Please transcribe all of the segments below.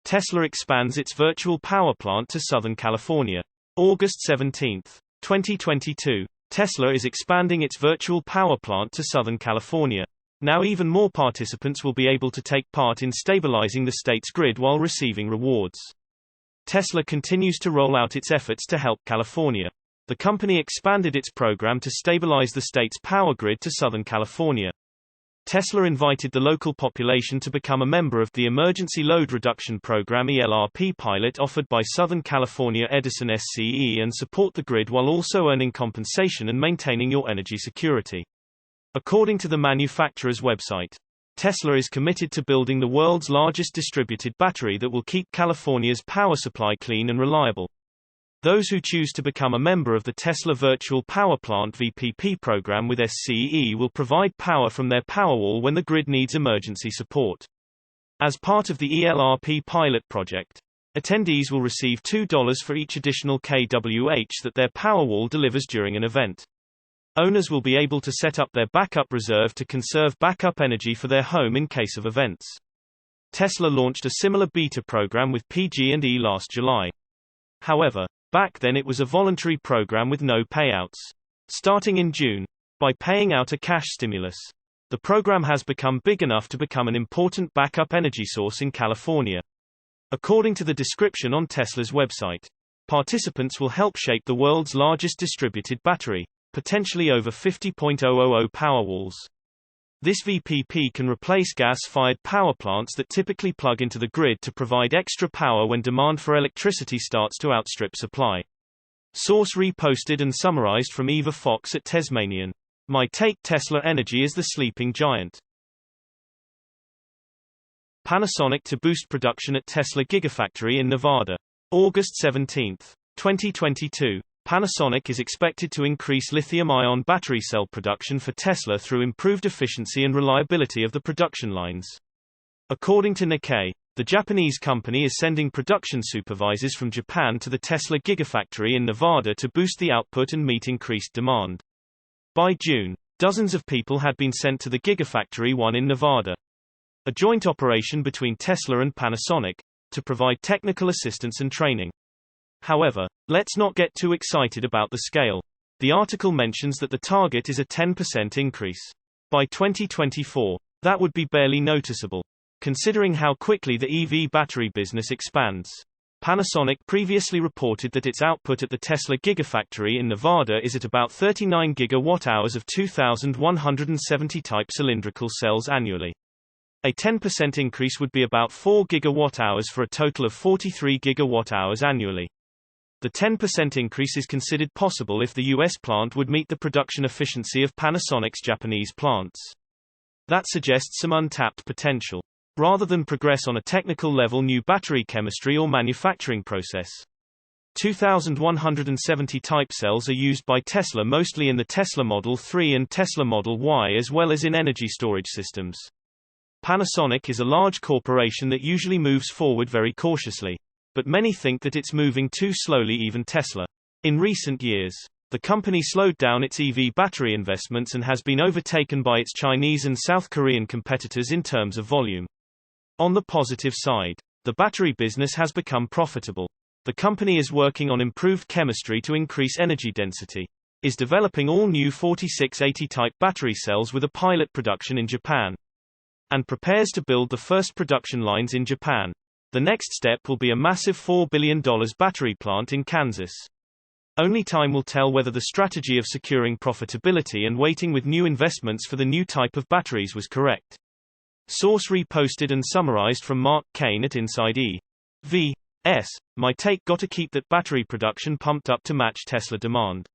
Tesla expands its virtual power plant to Southern California. August 17, 2022. Tesla is expanding its virtual power plant to Southern California. Now even more participants will be able to take part in stabilizing the state's grid while receiving rewards. Tesla continues to roll out its efforts to help California. The company expanded its program to stabilize the state's power grid to Southern California. Tesla invited the local population to become a member of the Emergency Load Reduction Program (ELRP) pilot offered by Southern California Edison SCE and support the grid while also earning compensation and maintaining your energy security. According to the manufacturer's website, Tesla is committed to building the world's largest distributed battery that will keep California's power supply clean and reliable. Those who choose to become a member of the Tesla Virtual Power Plant (VPP) program with SCE will provide power from their Powerwall when the grid needs emergency support. As part of the ELRP pilot project, attendees will receive $2 for each additional kWh that their Powerwall delivers during an event. Owners will be able to set up their backup reserve to conserve backup energy for their home in case of events. Tesla launched a similar beta program with PG&E last July. However, back then it was a voluntary program with no payouts. Starting in June, by paying out a cash stimulus, the program has become big enough to become an important backup energy source in California. According to the description on Tesla's website, participants will help shape the world's largest distributed battery, potentially over 50,000 Powerwalls. This VPP can replace gas-fired power plants that typically plug into the grid to provide extra power when demand for electricity starts to outstrip supply. Source reposted and summarized from Eva Fox at Tasmanian. My take: Tesla Energy is the sleeping giant. Panasonic to boost production at Tesla Gigafactory in Nevada. August 17, 2022. Panasonic is expected to increase lithium-ion battery cell production for Tesla through improved efficiency and reliability of the production lines. According to Nikkei, the Japanese company is sending production supervisors from Japan to the Tesla Gigafactory in Nevada to boost the output and meet increased demand. By June, dozens of people had been sent to the Gigafactory 1 in Nevada, a joint operation between Tesla and Panasonic, to provide technical assistance and training. However, let's not get too excited about the scale. The article mentions that the target is a 10% increase. By 2024, that would be barely noticeable, considering how quickly the EV battery business expands. Panasonic previously reported that its output at the Tesla Gigafactory in Nevada is at about 39 gigawatt-hours of 2,170 type cylindrical cells annually. A 10% increase would be about 4 gigawatt-hours for a total of 43 gigawatt-hours annually. The 10% increase is considered possible if the U.S. plant would meet the production efficiency of Panasonic's Japanese plants. That suggests some untapped potential, rather than progress on a technical level new battery chemistry or manufacturing process. 2,170 type cells are used by Tesla mostly in the Tesla Model 3 and Tesla Model Y as well as in energy storage systems. Panasonic is a large corporation that usually moves forward very cautiously, but many think that it's moving too slowly, even Tesla. In recent years, the company slowed down its EV battery investments and has been overtaken by its Chinese and South Korean competitors in terms of volume. On the positive side, the battery business has become profitable. The company is working on improved chemistry to increase energy density, is developing all new 4680 type battery cells with a pilot production in Japan, and prepares to build the first production lines in Japan. The next step will be a massive $4 billion battery plant in Kansas. Only time will tell whether the strategy of securing profitability and waiting with new investments for the new type of batteries was correct. Source reposted and summarized from Mark Kane at Inside EV. My take: gotta keep that battery production pumped up to match Tesla demand.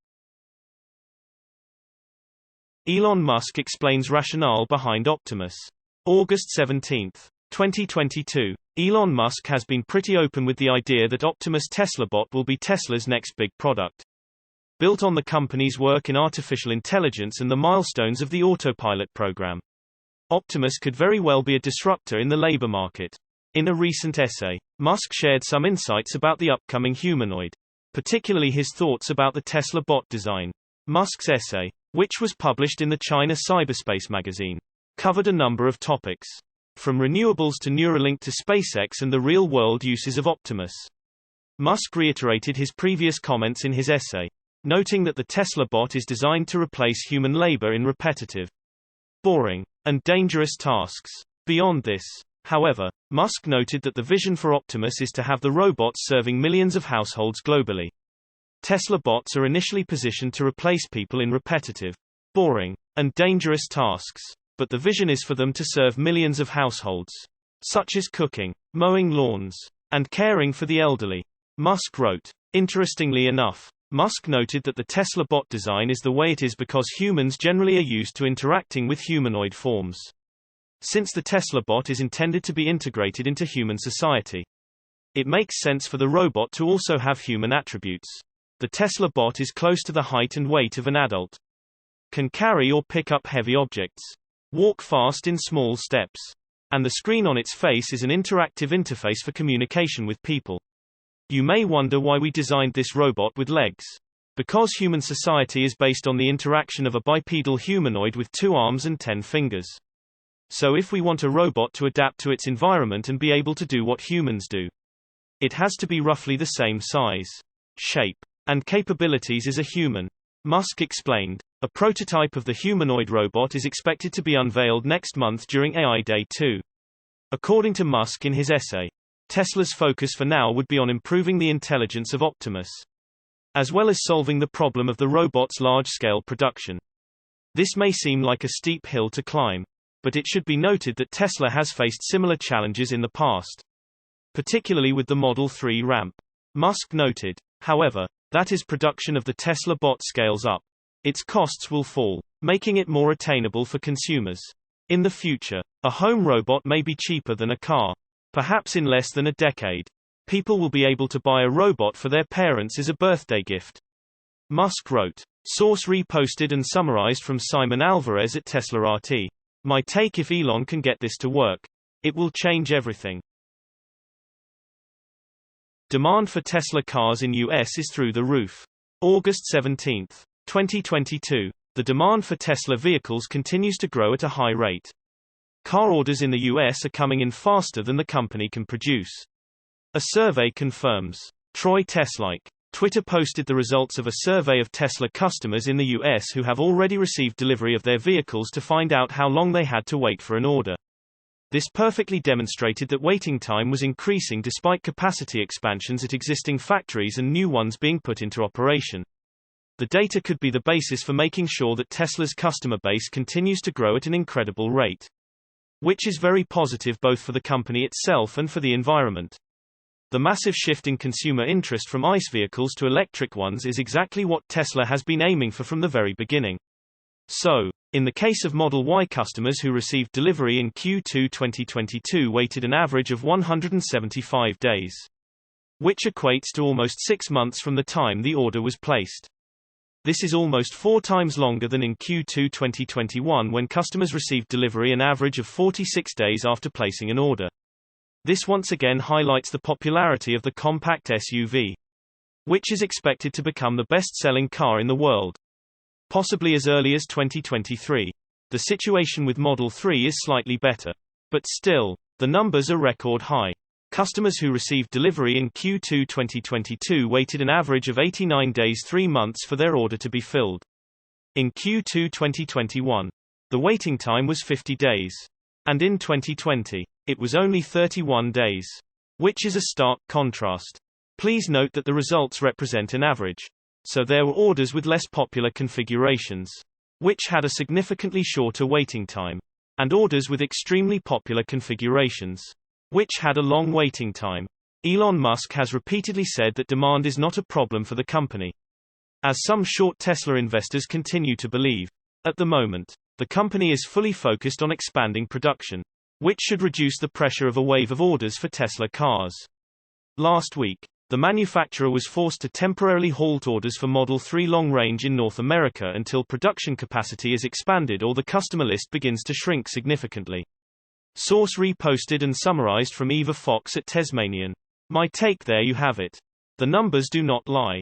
Elon Musk explains rationale behind Optimus. August 17, 2022. Elon Musk has been pretty open with the idea that Optimus Tesla bot will be Tesla's next big product. Built on the company's work in artificial intelligence and the milestones of the autopilot program, Optimus could very well be a disruptor in the labor market. In a recent essay, Musk shared some insights about the upcoming humanoid, particularly his thoughts about the Tesla bot design. Musk's essay, which was published in the China Cyberspace magazine, covered a number of topics. From renewables to Neuralink to SpaceX and the real-world uses of Optimus. Musk reiterated his previous comments in his essay, noting that the Tesla bot is designed to replace human labor in repetitive, boring, and dangerous tasks. Beyond this, however, Musk noted that the vision for Optimus is to have the robots serving millions of households globally. Tesla bots are initially positioned to replace people in repetitive, boring, and dangerous tasks, but the vision is for them to serve millions of households, such as cooking, mowing lawns, and caring for the elderly. Musk wrote. Interestingly enough, Musk noted that the Tesla bot design is the way it is because humans generally are used to interacting with humanoid forms. Since the Tesla bot is intended to be integrated into human society, it makes sense for the robot to also have human attributes. The Tesla bot is close to the height and weight of an adult, can carry or pick up heavy objects, walk fast in small steps, and the screen on its face is an interactive interface for communication with people. You may wonder why we designed this robot with legs. Because human society is based on the interaction of a bipedal humanoid with 2 arms and 10 fingers. So if we want a robot to adapt to its environment and be able to do what humans do, it has to be roughly the same size, shape, and capabilities as a human. Musk explained. A prototype of the humanoid robot is expected to be unveiled next month during AI Day 2. According to Musk in his essay, Tesla's focus for now would be on improving the intelligence of Optimus, as well as solving the problem of the robot's large-scale production. This may seem like a steep hill to climb, but it should be noted that Tesla has faced similar challenges in the past, particularly with the Model 3 ramp. Musk noted, however, that as production of the Tesla bot scales up, its costs will fall, making it more attainable for consumers. In the future, a home robot may be cheaper than a car. Perhaps in less than a decade, people will be able to buy a robot for their parents as a birthday gift. Musk wrote. Source reposted and summarized from Simon Alvarez at Tesla RT. My take: if Elon can get this to work, it will change everything. Demand for Tesla cars in US is through the roof. August 17, 2022. The demand for Tesla vehicles continues to grow at a high rate. Car orders in the US are coming in faster than the company can produce. A survey confirms. Troy Teslike. Twitter posted the results of a survey of Tesla customers in the US who have already received delivery of their vehicles to find out how long they had to wait for an order. This perfectly demonstrated that waiting time was increasing despite capacity expansions at existing factories and new ones being put into operation. The data could be the basis for making sure that Tesla's customer base continues to grow at an incredible rate, which is very positive both for the company itself and for the environment. The massive shift in consumer interest from ICE vehicles to electric ones is exactly what Tesla has been aiming for from the very beginning. So, in the case of Model Y, customers who received delivery in Q2 2022 waited an average of 175 days, which equates to almost 6 months from the time the order was placed. This is almost 4 times longer than in Q2 2021, when customers received delivery an average of 46 days after placing an order. This once again highlights the popularity of the compact SUV, which is expected to become the best-selling car in the world, possibly as early as 2023. The situation with Model 3 is slightly better, but still, the numbers are record high. Customers who received delivery in Q2 2022 waited an average of 89 days, 3 months, for their order to be filled. In Q2 2021, the waiting time was 50 days. And in 2020, it was only 31 days, which is a stark contrast. Please note that the results represent an average. So there were orders with less popular configurations, which had a significantly shorter waiting time, and orders with extremely popular configurations, which had a long waiting time. Elon Musk has repeatedly said that demand is not a problem for the company, as some short Tesla investors continue to believe. At the moment, the company is fully focused on expanding production, which should reduce the pressure of a wave of orders for Tesla cars. Last week, the manufacturer was forced to temporarily halt orders for Model 3 long range in North America until production capacity is expanded or the customer list begins to shrink significantly. Source reposted and summarized from Eva Fox at Tasmanian. My take: there you have it. The numbers do not lie.